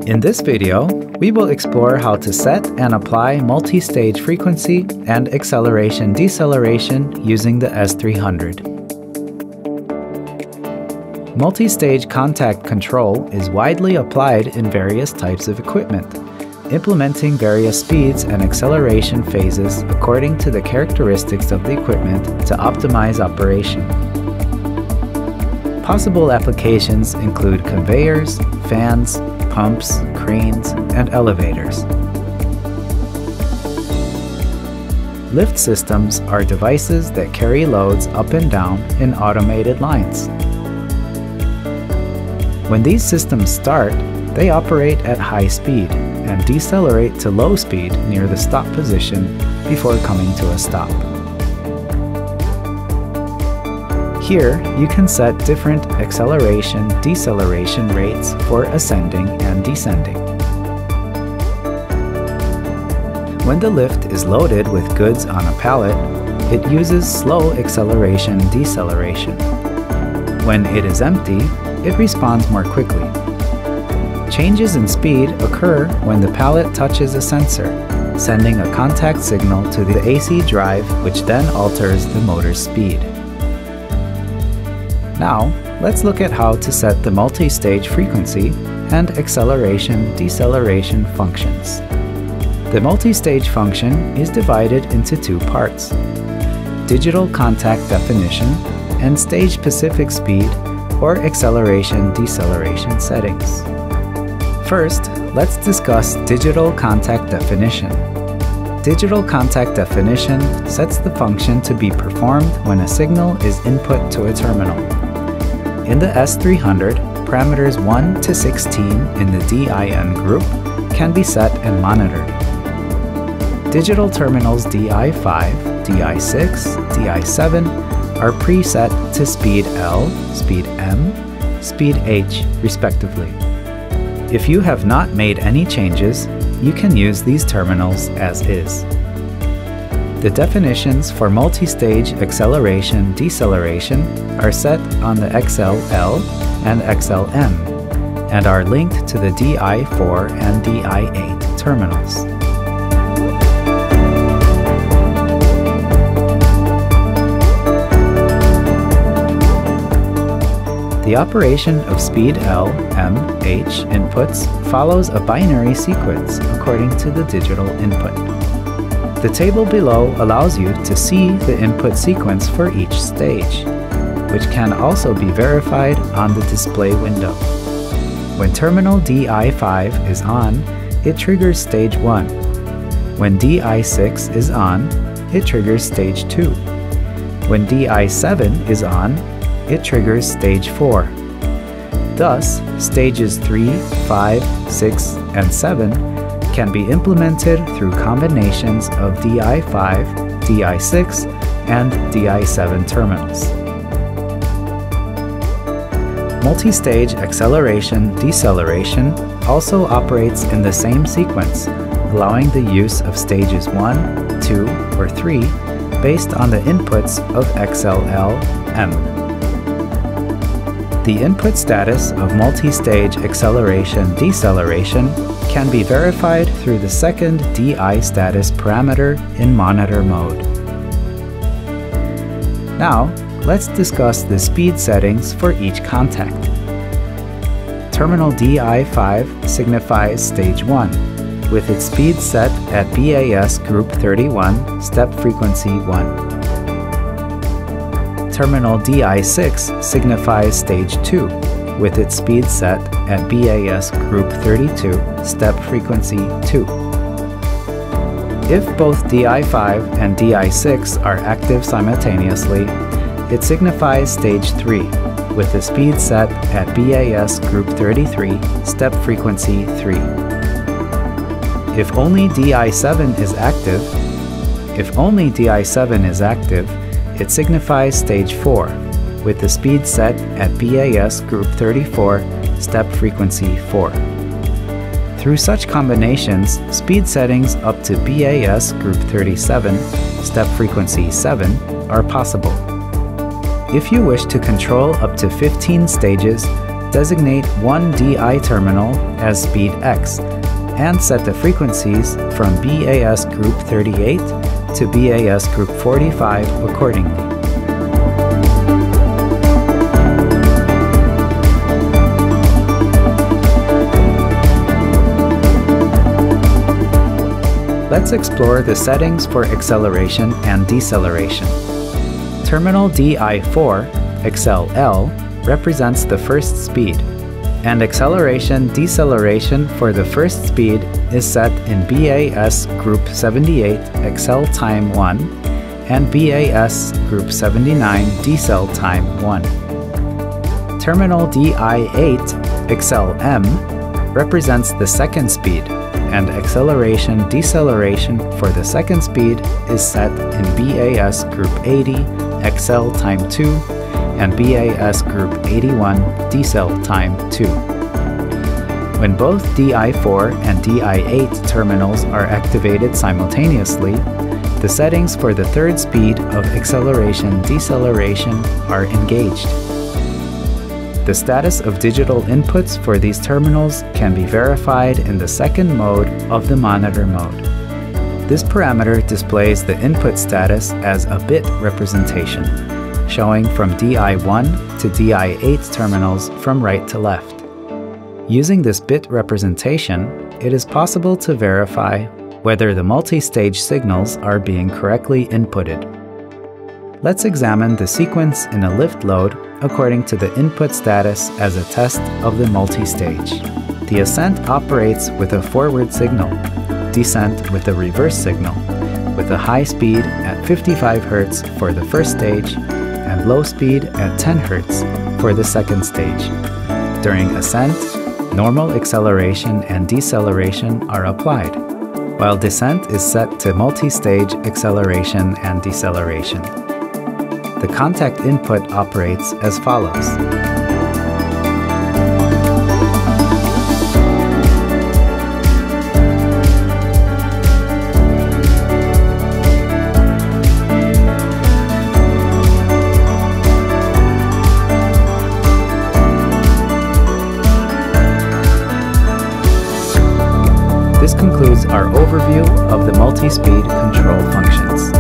In this video, we will explore how to set and apply multi-stage frequency and acceleration-deceleration using the S300. Multi-stage contact control is widely applied in various types of equipment, implementing various speeds and acceleration phases according to the characteristics of the equipment to optimize operation. Possible applications include conveyors, fans, pumps, cranes, and elevators. Lift systems are devices that carry loads up and down in automated lines. When these systems start, they operate at high speed and decelerate to low speed near the stop position before coming to a stop. Here, you can set different acceleration-deceleration rates for ascending and descending. When the lift is loaded with goods on a pallet, it uses slow acceleration-deceleration. When it is empty, it responds more quickly. Changes in speed occur when the pallet touches a sensor, sending a contact signal to the AC drive, which then alters the motor's speed. Now, let's look at how to set the multi-stage frequency and acceleration-deceleration functions. The multi-stage function is divided into two parts: digital contact definition and stage-specific speed or acceleration-deceleration settings. First, let's discuss digital contact definition. Digital contact definition sets the function to be performed when a signal is input to a terminal. In the S300, parameters 1 to 16 in the DIN group can be set and monitored. Digital terminals DI5, DI6, DI7 are preset to speed L, speed M, speed H, respectively. If you have not made any changes, you can use these terminals as is. The definitions for multi-stage acceleration-deceleration are set on the XLL and XLM and are linked to the DI4 and DI8 terminals. The operation of speed L, M, H inputs follows a binary sequence according to the digital input. The table below allows you to see the input sequence for each stage, which can also be verified on the display window. When terminal DI5 is on, it triggers stage 1. When DI6 is on, it triggers stage 2. When DI7 is on, it triggers stage 4. Thus, stages 3, 5, 6, and 7 can be implemented through combinations of DI5, DI6, and DI7 terminals. Multi-stage acceleration-deceleration also operates in the same sequence, allowing the use of stages 1, 2, or 3 based on the inputs of XLL, M. The input status of multi-stage acceleration-deceleration can be verified through the second DI status parameter in monitor mode. Now, let's discuss the speed settings for each contact. Terminal DI5 signifies stage 1, with its speed set at BAS group 31, step frequency 1. Terminal DI6 signifies stage 2, with its speed set at BAS group 32, step frequency 2. If both DI5 and DI6 are active simultaneously, it signifies stage 3, with the speed set at BAS group 33, step frequency 3. If only DI7 is active, it signifies stage 4, with the speed set at BAS group 34, step frequency 4. Through such combinations, speed settings up to BAS group 37, step frequency 7, are possible. If you wish to control up to 15 stages, designate one DI terminal as speed X and set the frequencies from BAS group 38 to BAS group 45 accordingly. Let's explore the settings for acceleration and deceleration. Terminal DI4, accel-L, represents the first speed, and acceleration-deceleration for the first speed is set in BAS group 78 accel time 1 and BAS group 79 decel time 1. Terminal DI8, accel-M, represents the second speed, and acceleration-deceleration for the second speed is set in BAS group 80 accel time 2 and BAS group 81 decel time 2. When both DI4 and DI8 terminals are activated simultaneously, the settings for the third speed of acceleration-deceleration are engaged. The status of digital inputs for these terminals can be verified in the second mode of the monitor mode. This parameter displays the input status as a bit representation, showing from DI1 to DI8 terminals from right to left. Using this bit representation, it is possible to verify whether the multi-stage signals are being correctly inputted. Let's examine the sequence in a lift load according to the input status as a test of the multi-stage. The ascent operates with a forward signal, descent with a reverse signal, with a high speed at 55 Hz for the first stage and low speed at 10 Hz for the second stage. During ascent, normal acceleration and deceleration are applied, while descent is set to multi-stage acceleration and deceleration. The contact input operates as follows. This concludes our overview of the multi-speed control functions.